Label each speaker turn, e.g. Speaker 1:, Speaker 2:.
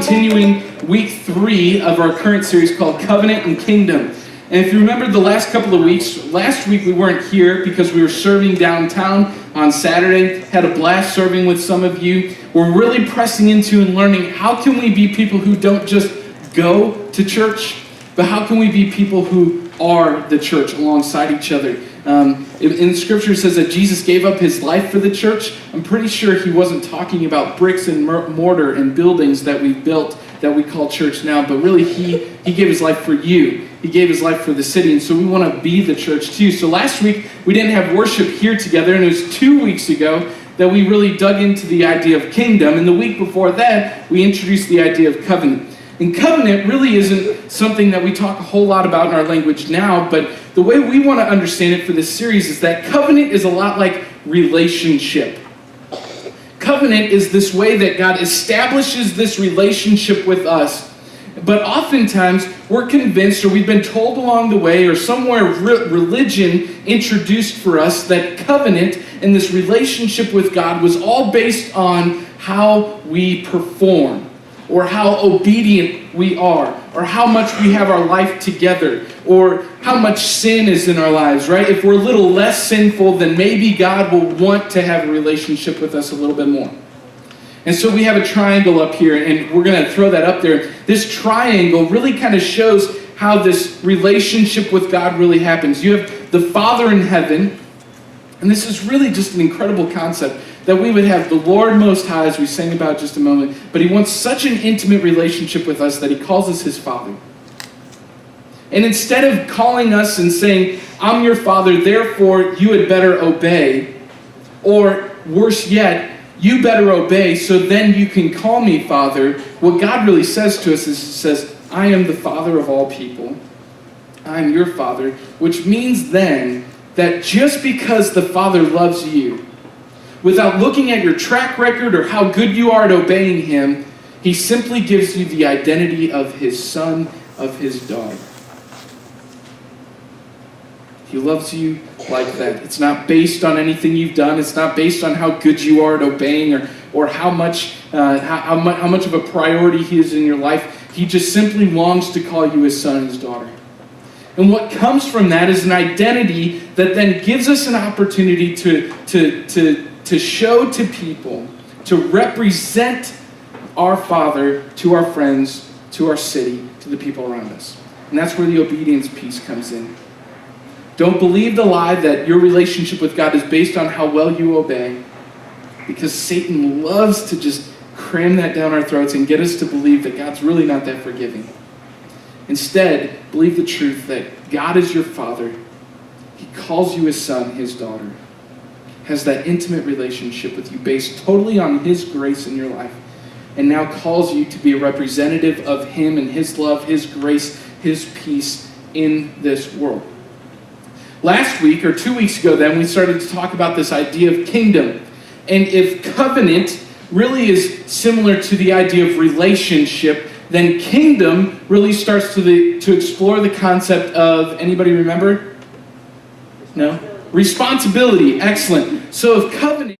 Speaker 1: continuing week 3 of our current series called Covenant and Kingdom. And if you remember the last couple of weeks, last week we weren't here because we were serving downtown on Saturday, had a blast serving with some of you. We're really pressing into and learning how can we be people who don't just go to church, but how can we be people who are the church alongside each other. In Scripture it says that Jesus gave up his life for the church. I'm pretty sure he wasn't talking about bricks and mortar and buildings that we've built that we call church now, but really he gave his life for you. He gave his life for the city, and so we want to be the church too. So last week we didn't have worship here together, and it was 2 weeks ago that we really dug into the idea of kingdom, and the week before that we introduced the idea of covenant. And covenant really isn't something that we talk a whole lot about in our language now, but the way we want to understand it for this series is that covenant is a lot like relationship. Covenant is this way that God establishes this relationship with us, but oftentimes we're convinced, or we've been told along the way, or somewhere religion introduced for us that covenant and this relationship with God was all based on how we perform, or how obedient we are, or how much we have our life together, or how much sin is in our lives, right? If we're a little less sinful, then maybe God will want to have a relationship with us a little bit more. And so we have a triangle up here, and we're going to throw that up there. This triangle really kind of shows how this relationship with God really happens. You have the Father in heaven, and this is really just an incredible concept, that we would have the Lord Most High, as we sang about just a moment, but he wants such an intimate relationship with us that he calls us his Father. And instead of calling us and saying, I'm your Father, therefore you had better obey, or worse yet, you better obey so then you can call me Father, what God really says to us is, he says, I am the Father of all people. I am your Father, which means then that just because the Father loves you, without looking at your track record or how good you are at obeying him, he simply gives you the identity of his son, of his daughter. He loves you like that. It's not based on anything you've done. It's not based on how good you are at obeying or how much of a priority he is in your life. He just simply longs to call you his son and his daughter. And what comes from that is an identity that then gives us an opportunity to show to people, to represent our Father to our friends, to our city, to the people around us. And that's where the obedience piece comes in. Don't believe the lie that your relationship with God is based on how well you obey, because Satan loves to just cram that down our throats and get us to believe that God's really not that forgiving. Instead, believe the truth that God is your Father. He calls you his son, his daughter. Has that intimate relationship with you based totally on his grace in your life, and now calls you to be a representative of him and his love, his grace, his peace in this world. Last week, or 2 weeks ago then, we started to talk about this idea of kingdom. And if covenant really is similar to the idea of relationship, then kingdom really starts to explore the concept of, anybody remember? No? Responsibility. Excellent. So if covenant